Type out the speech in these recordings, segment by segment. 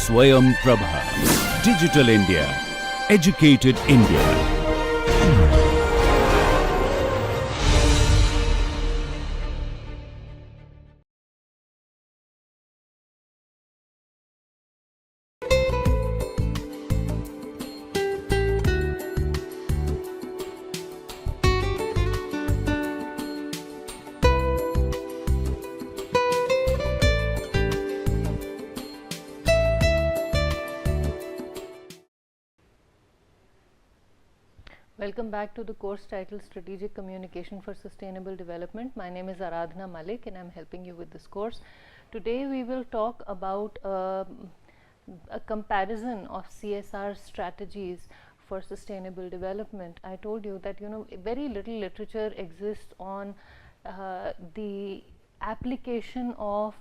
Swayam Prabha. Digital India. Educated India. Welcome back to the course titled Strategic Communication for Sustainable Development. My name is Aradhna Malik and I am helping you with this course. Today we will talk about a comparison of CSR strategies for sustainable development. I told you that very little literature exists on the application of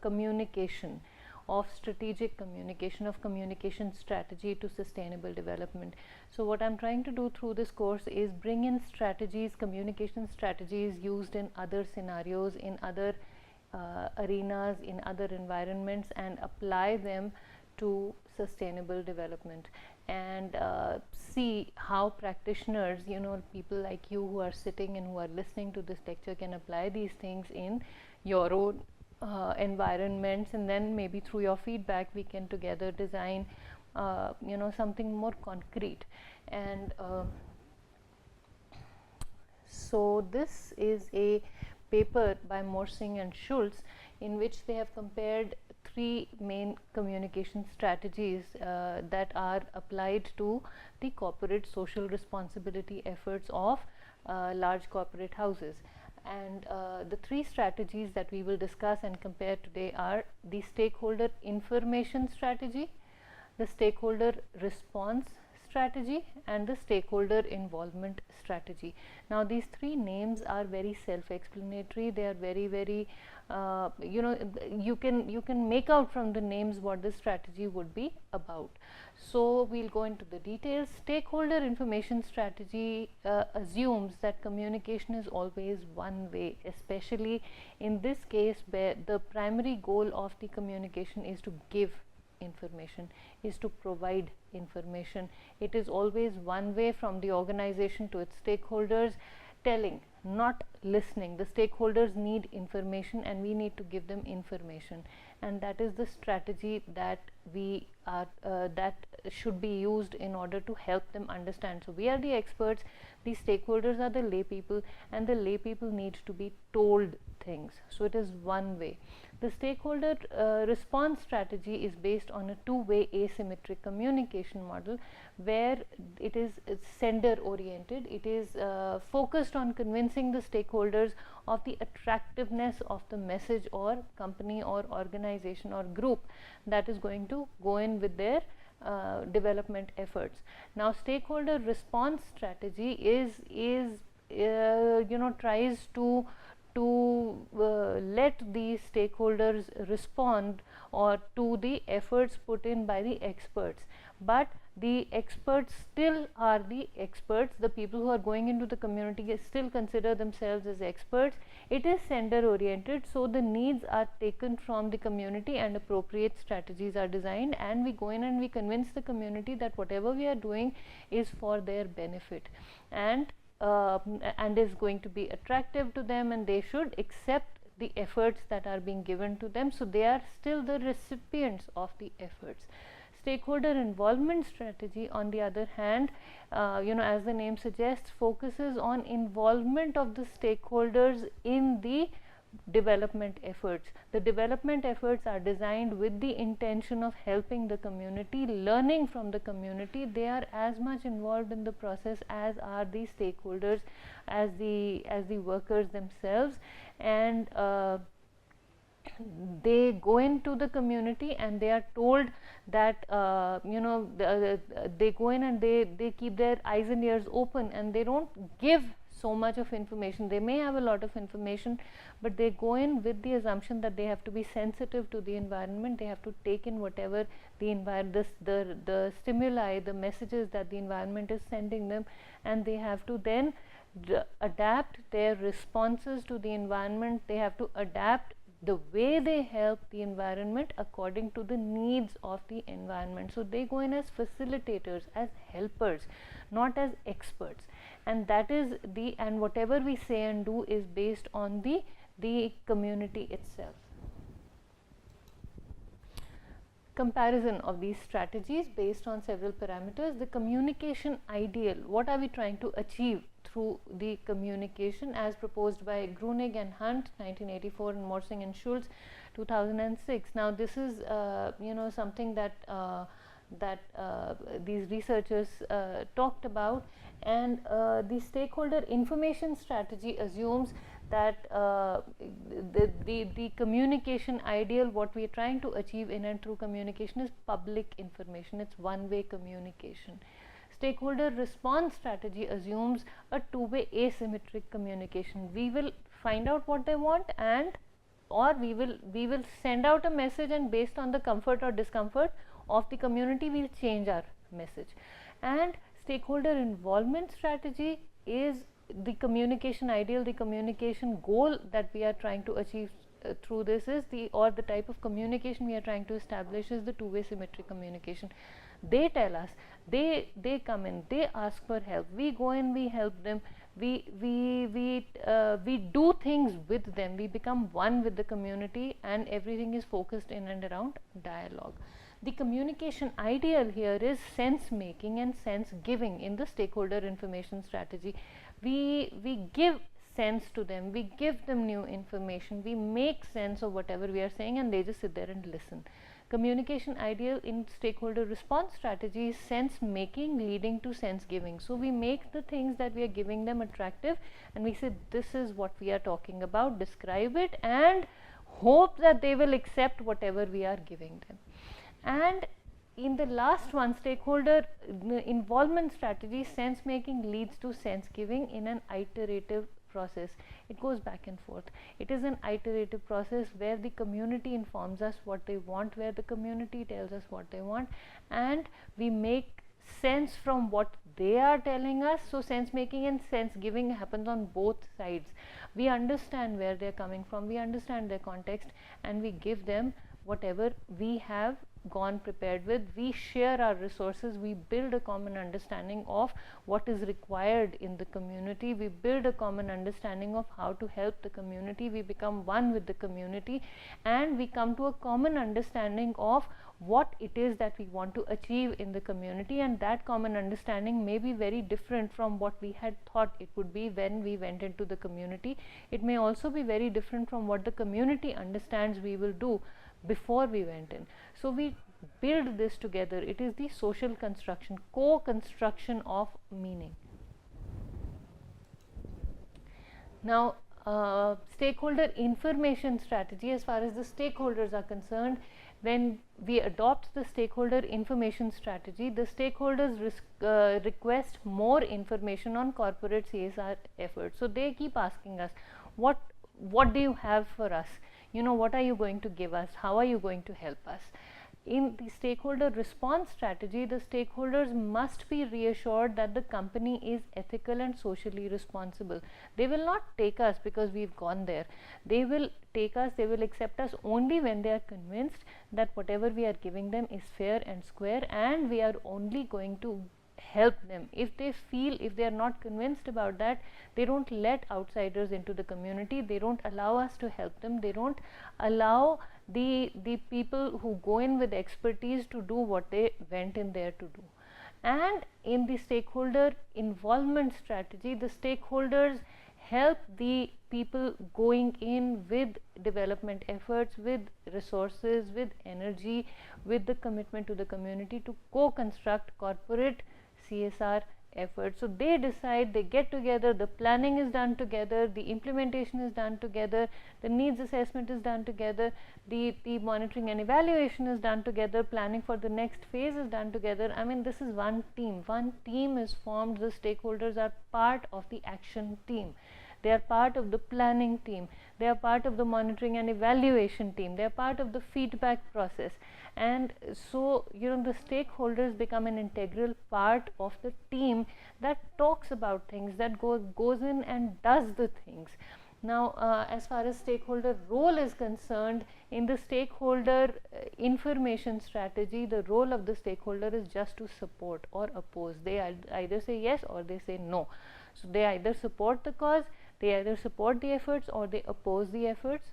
communication, of strategic communication, of communication strategy to sustainable development. So what I'm trying to do through this course is bring in strategies, communication strategies used in other scenarios, in other arenas, in other environments, and apply them to sustainable development, and see how practitioners, people like you who are sitting and who are listening to this lecture, can apply these things in your own environments, and then maybe through your feedback we can together design something more concrete. And so this is a paper by Morsing and Schultz in which they have compared three main communication strategies that are applied to the corporate social responsibility efforts of large corporate houses. And the three strategies that we will discuss and compare today are the stakeholder information strategy, the stakeholder response strategy, and the stakeholder involvement strategy. Now these three names are very self-explanatory. They are very you can make out from the names what the strategy would be about. So we'll go into the details. Stakeholder information strategy assumes that communication is always one way, especially in this case where the primary goal of the communication is to give information, is to provide information. It is always one way from the organization to its stakeholders, telling, not listening. The stakeholders need information and we need to give them information, and that is the strategy that we are that should be used in order to help them understand. So we are the experts, the stakeholders are the lay people, and the lay people need to be told things. So it is one way. The stakeholder response strategy is based on a two-way asymmetric communication model where it is sender oriented. It is focused on convincing the stakeholders of the attractiveness of the message or company or organization or group that is going to go in with their development efforts. Now stakeholder response strategy tries to let the stakeholders respond or to the efforts put in by the experts, but the experts still are the experts. The people who are going into the community still consider themselves as experts. It is sender oriented, so the needs are taken from the community and appropriate strategies are designed, and we go in and we convince the community that whatever we are doing is for their benefit and is going to be attractive to them, and they should accept the efforts that are being given to them, so they are still the recipients of the efforts. Stakeholder involvement strategy, on the other hand, as the name suggests, focuses on involvement of the stakeholders in the development efforts. The development efforts are designed with the intention of helping the community, learning from the community. They are as much involved in the process as are the stakeholders, as the workers themselves, and they go into the community and they are told that they go in and they keep their eyes and ears open, and they don't give so much of information. They may have a lot of information, but they go in with the assumption that they have to be sensitive to the environment. They have to take in whatever the stimuli, the messages that the environment is sending them, and they have to then adapt their responses to the environment. They have to adapt the way they help the environment according to the needs of the environment. So they go in as facilitators, as helpers, not as experts. And that is the, and whatever we say and do is based on the community itself. Comparison of these strategies based on several parameters. The communication ideal, what are we trying to achieve through the communication as proposed by Grunig and Hunt 1984 and Morsing and Schultz 2006. Now this is something that these researchers talked about, and the stakeholder information strategy assumes that the communication ideal, what we are trying to achieve in and through communication, is public information. It's one-way communication. Stakeholder response strategy assumes a two-way asymmetric communication. We will find out what they want, and or we will send out a message, and based on the comfort or discomfort of the community, we'll change our message. And stakeholder involvement strategy is the communication ideal, the communication goal that we are trying to achieve through this is the type of communication we are trying to establish is the two-way symmetric communication. They tell us, they come in, they ask for help, we go in, we help them, we do things with them, we become one with the community, and everything is focused in and around dialogue. The communication ideal here is sense making and sense giving in the stakeholder information strategy. We give sense to them, we give them new information, we make sense of whatever we are saying, and they just sit there and listen. Communication ideal in stakeholder response strategy is sense making leading to sense giving. So we make the things that we are giving them attractive, and we say this is what we are talking about, describe it, and hope that they will accept whatever we are giving them. And in the last one, stakeholder involvement strategy, sense making leads to sense giving in an iterative process. It goes back and forth. It is an iterative process where the community informs us what they want, where the community tells us what they want, and we make sense from what they are telling us. So sense making and sense giving happens on both sides. We understand where they are coming from, we understand their context, and we give them whatever we have gone prepared with. We share our resources, we build a common understanding of what is required in the community, we build a common understanding of how to help the community, we become one with the community, and we come to a common understanding of what it is that we want to achieve in the community. And that common understanding may be very different from what we had thought it would be when we went into the community. It may also be very different from what the community understands we will do before we went in. So we build this together. It is the social construction, co-construction of meaning. Now stakeholder information strategy, as far as the stakeholders are concerned, when we adopt the stakeholder information strategy, the stakeholders request more information on corporate CSR efforts. So they keep asking us, what do you have for us? What are you going to give us? How are you going to help us? In the stakeholder response strategy, the stakeholders must be reassured that the company is ethical and socially responsible. They will not take us because we've gone there. They will take us, they will accept us only when they are convinced that whatever we are giving them is fair and square, and we are only going to help them. If they feel, if they are not convinced about that, they don't let outsiders into the community, they don't allow us to help them, they don't allow the people who go in with expertise to do what they went in there to do. And in the stakeholder involvement strategy, the stakeholders help the people going in with development efforts, with resources, with energy, with the commitment to the community to co-construct corporate CSR efforts. So they decide, they get together, the planning is done together, the implementation is done together, the needs assessment is done together, the monitoring and evaluation is done together, planning for the next phase is done together. I mean, this is one team. One team is formed. The stakeholders are part of the action team. They are part of the planning team, they are part of the monitoring and evaluation team, they are part of the feedback process. And so, the stakeholders become an integral part of the team that talks about things, that goes in and does the things. Now, as far as stakeholder role is concerned, in the stakeholder information strategy, the role of the stakeholder is just to support or oppose. They either say yes or they say no. So, they either support the cause, they either support the efforts or they oppose the efforts.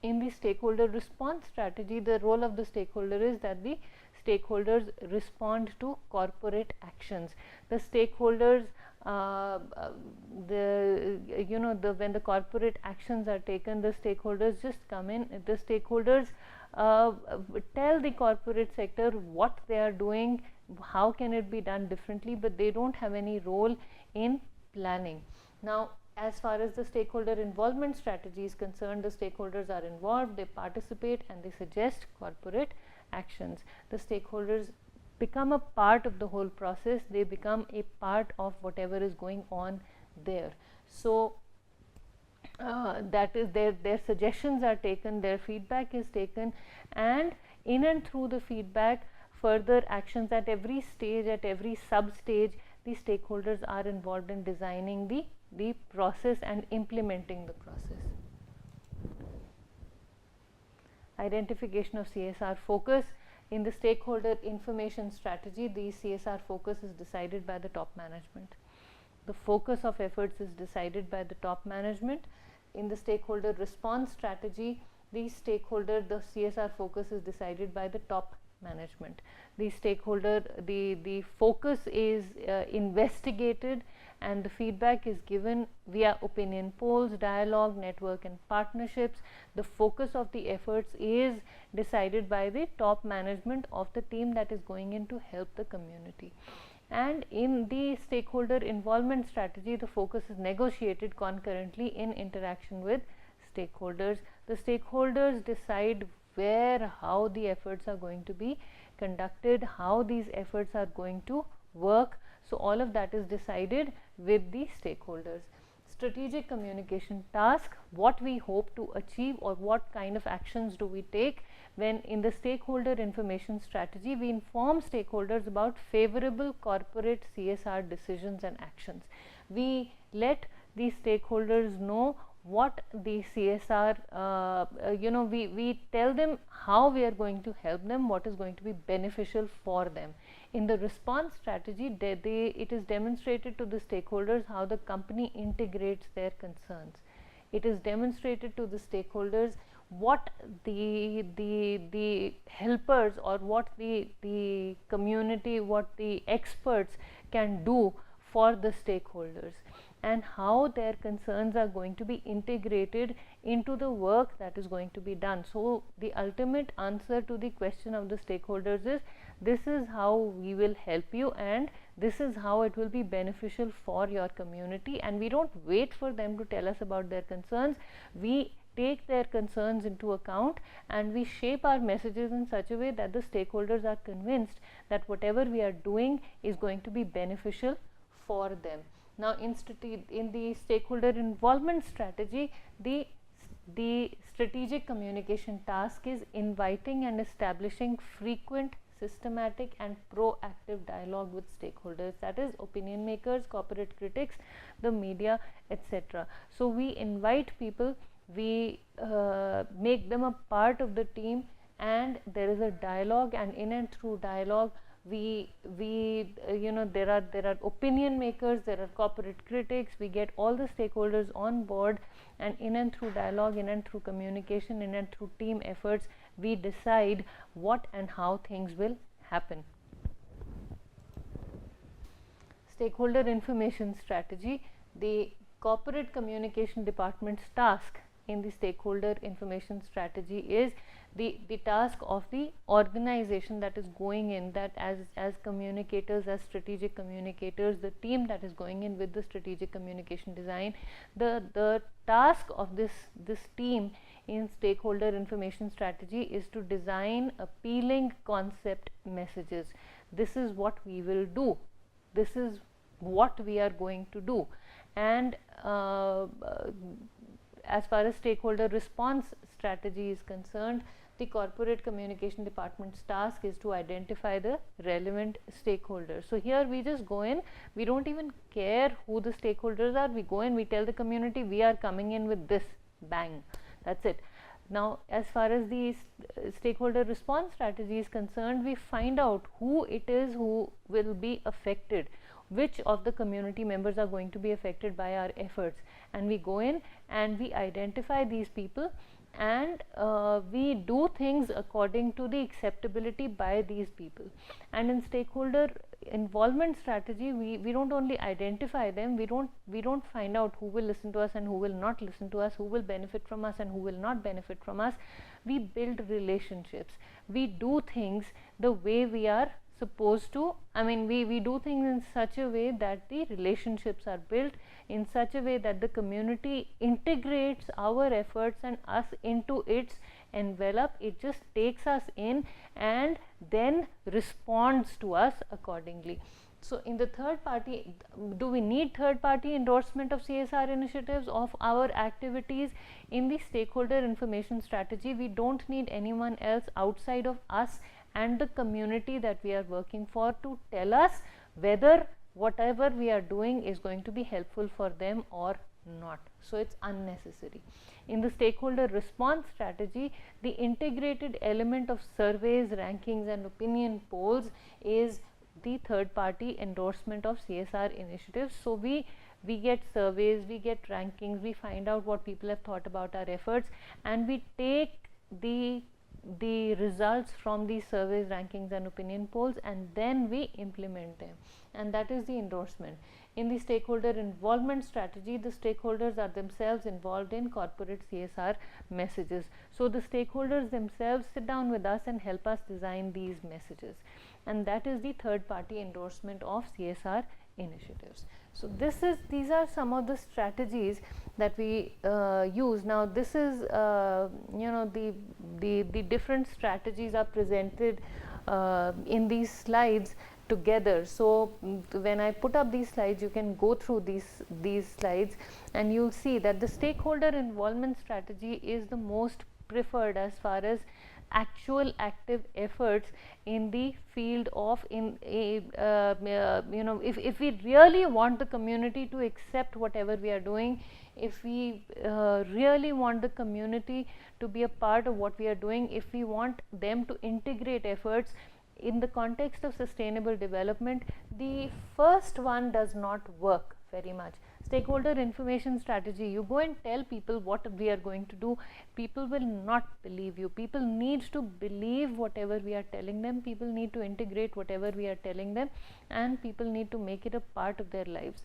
In the stakeholder response strategy, the role of the stakeholder is that the stakeholders respond to corporate actions. The stakeholders, when the corporate actions are taken, the stakeholders just come in. The stakeholders tell the corporate sector what they are doing, how can it be done differently, but they don't have any role in planning. Now, as far as the stakeholder involvement strategy is concerned, the stakeholders are involved, they participate and they suggest corporate actions. The stakeholders become a part of the whole process, they become a part of whatever is going on there. So, that is their suggestions are taken, their feedback is taken, and in and through the feedback, further actions at every stage, at every sub stage, the stakeholders are involved in designing the process and implementing the process. Identification of CSR focus. In the stakeholder information strategy, the CSR focus is decided by the top management. The focus of efforts is decided by the top management. In the stakeholder response strategy, the CSR focus is decided by the top management. The stakeholder, the focus is investigated and the feedback is given via opinion polls, dialogue, network and partnerships. The focus of the efforts is decided by the top management of the team that is going in to help the community. And in the stakeholder involvement strategy, the focus is negotiated concurrently in interaction with stakeholders. The stakeholders decide where, how the efforts are going to be conducted, how these efforts are going to work. So, all of that is decided with the stakeholders. Strategic communication task, what we hope to achieve or what kind of actions do we take when in the stakeholder information strategy we inform stakeholders about favorable corporate CSR decisions and actions. We let the stakeholders know what the CSR, we tell them how we are going to help them, what is going to be beneficial for them. In the response strategy, it is demonstrated to the stakeholders how the company integrates their concerns. It is demonstrated to the stakeholders what the helpers or what the community, what the experts can do for the stakeholders, and how their concerns are going to be integrated into the work that is going to be done. So, the ultimate answer to the question of the stakeholders is, this is how we will help you and this is how it will be beneficial for your community. And we don't wait for them to tell us about their concerns. We take their concerns into account and we shape our messages in such a way that the stakeholders are convinced that whatever we are doing is going to be beneficial for them. Now, in the stakeholder involvement strategy, the strategic communication task is inviting and establishing frequent, systematic and proactive dialogue with stakeholders, that is opinion makers, corporate critics, the media, etc. So, we invite people, we make them a part of the team, and there is a dialogue, and in and through dialogue there are opinion makers, there are corporate critics, we get all the stakeholders on board, and in and through dialogue, in and through communication, in and through team efforts, we decide what and how things will happen. Stakeholder information strategy, the corporate communication department's task in the stakeholder information strategy is the task of the organization that is going in, that as communicators, as strategic communicators, the team that is going in with the strategic communication design, the task of this team in stakeholder information strategy is to design appealing concept messages. This is what we will do, this is what we are going to do. And as far as stakeholder response strategy is concerned, the corporate communication department's task is to identify the relevant stakeholders. So here we just go in, we don't even care who the stakeholders are, we go in, we tell the community we are coming in with this, bang, that's it. Now, as far as the stakeholder response strategy is concerned, we find out who it is who will be affected, which of the community members are going to be affected by our efforts, and we go in and we identify these people, and we do things according to the acceptability by these people. And in stakeholder involvement strategy, we don't only identify them, we don't find out who will listen to us and who will not listen to us, who will benefit from us and who will not benefit from us. We build relationships, we do things the way we are supposed to. I mean, we do things in such a way that the relationships are built, in such a way that the community integrates our efforts and us into its envelope. It just takes us in and then responds to us accordingly. So, in the third party, do we need third party endorsement of CSR initiatives, of our activities? In the stakeholder information strategy, we don't need anyone else outside of us and the community that we are working for to tell us whether whatever we are doing is going to be helpful for them or not. So, it's unnecessary. In the stakeholder response strategy, the integrated element of surveys, rankings and opinion polls is the third party endorsement of CSR initiatives. So, we get surveys, we get rankings, we find out what people have thought about our efforts, and we take the results from these surveys, rankings and opinion polls, and then we implement them, and that is the endorsement. In the stakeholder involvement strategy, the stakeholders are themselves involved in corporate CSR messages. So, the stakeholders themselves sit down with us and help us design these messages, and that is the third party endorsement of CSR initiatives. So, these are some of the strategies that we use. Now, this is the different strategies are presented in these slides together. So, when I put up these slides, you can go through these slides and you'll see that the stakeholder involvement strategy is the most preferred as far as actual active efforts in the field of if we really want the community to accept whatever we are doing, if we really want the community to be a part of what we are doing, if we want them to integrate efforts in the context of sustainable development, the first one does not work very much. Stakeholder information strategy, you go and tell people what we are going to do, people will not believe you. People need to believe whatever we are telling them, people need to integrate whatever we are telling them, and people need to make it a part of their lives.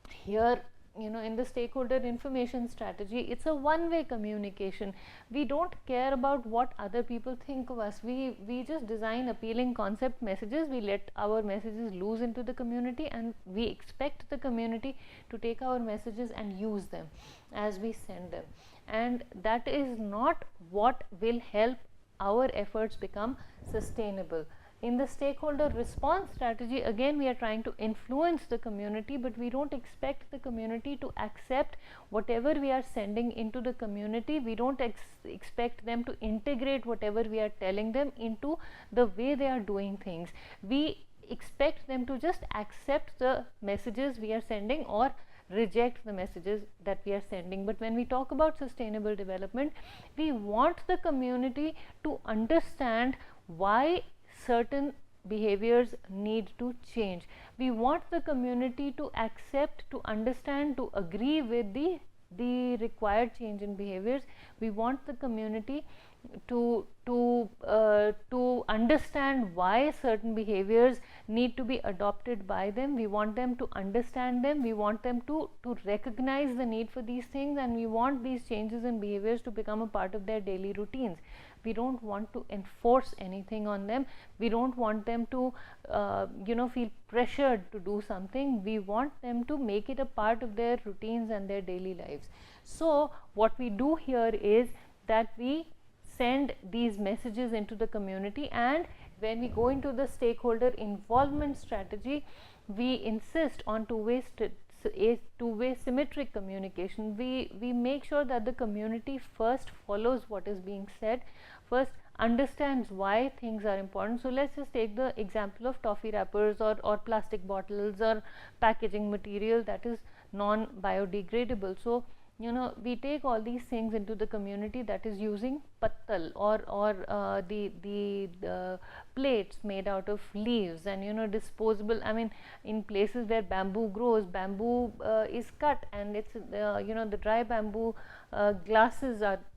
Here, in the stakeholder information strategy, it's a one-way communication. We don't care about what other people think of us. We just design appealing concept messages, we let our messages loose into the community, and we expect the community to take our messages and use them as we send them, and that is not what will help our efforts become sustainable. In the stakeholder response strategy, again we are trying to influence the community, but we don't expect the community to accept whatever we are sending into the community. We don't expect them to integrate whatever we are telling them into the way they are doing things. We expect them to just accept the messages we are sending or reject the messages that we are sending. But when we talk about sustainable development, we want the community to understand why certain behaviors need to change. We want the community to accept, to understand, to agree with the required change in behaviors. We want the community to understand why certain behaviors need to be adopted by them. We want them to understand them, we want them to recognize the need for these things, and we want these changes in behaviors to become a part of their daily routines. We don't want to enforce anything on them, we don't want them to feel pressured to do something. We want them to make it a part of their routines and their daily lives. So what we do here is that we send these messages into the community, and when we go into the stakeholder involvement strategy, we insist on two-way a two-way symmetric communication. We make sure that the community first follows what is being said, first understands why things are important. So let's just take the example of toffee wrappers or plastic bottles or packaging material that is non-biodegradable. So we take all these things into the community that is using pattal or the plates made out of leaves and disposable. I mean, in places where bamboo grows, bamboo is cut and it's the dry bamboo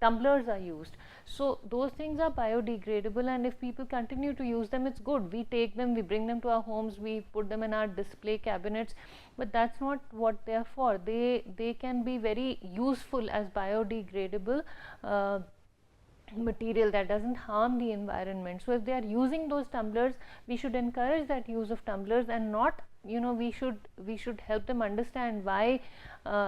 tumblers are used. So those things are biodegradable, and if people continue to use them, it's good. We take them, we bring them to our homes, we put them in our display cabinets, but that's not what they are for. They can be very useful as biodegradable material that doesn't harm the environment. So if they are using those tumblers, we should encourage that use of tumblers, and not we should help them understand why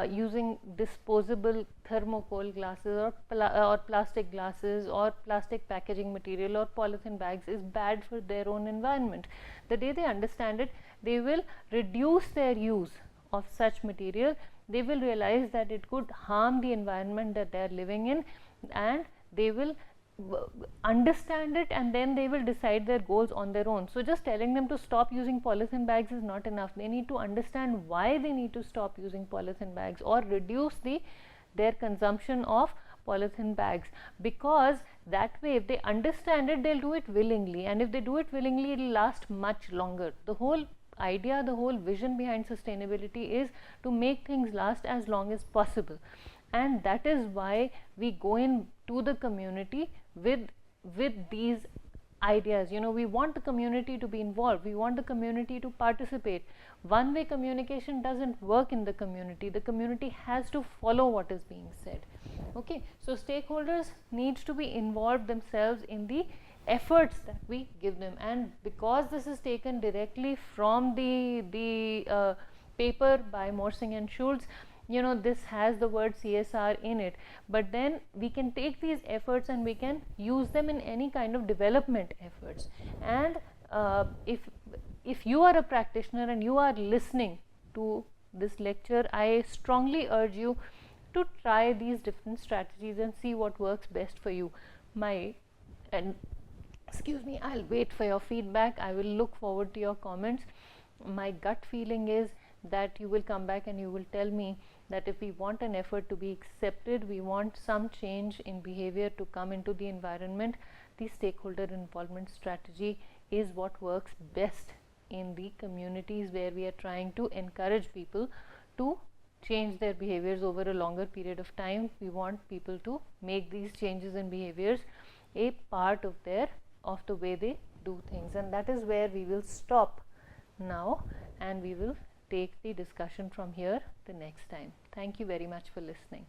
using disposable thermocol glasses or plastic glasses or plastic packaging material or polythene bags is bad for their own environment. The day they understand it, they will reduce their use of such material. They will realize that it could harm the environment that they are living in, and they will understand it, and then they will decide their goals on their own. So just telling them to stop using polythene bags is not enough. They need to understand why they need to stop using polythene bags or reduce their consumption of polythene bags, because that way, if they understand it, they'll do it willingly, and if they do it willingly, it will last much longer. The whole idea, the whole vision behind sustainability is to make things last as long as possible, and that is why we go into the community with these ideas. We want the community to be involved, we want the community to participate. One-way communication doesn't work in the community. The community has to follow what is being said. Okay, so stakeholders need to be involved themselves in the efforts that we give them, and because this is taken directly from the paper by Morsing and Schultz, this has the word CSR in it, but then we can take these efforts and we can use them in any kind of development efforts. And if you are a practitioner and you are listening to this lecture, I strongly urge you to try these different strategies and see what works best for you. Excuse me, I'll wait for your feedback. I will look forward to your comments. My gut feeling is that you will come back and you will tell me that if we want an effort to be accepted, we want some change in behavior to come into the environment, the stakeholder involvement strategy is what works best in the communities where we are trying to encourage people to change their behaviors over a longer period of time. We want people to make these changes in behaviors a part of the way they do things, and that is where we will stop now, and we will take the discussion from here the next time. Thank you very much for listening.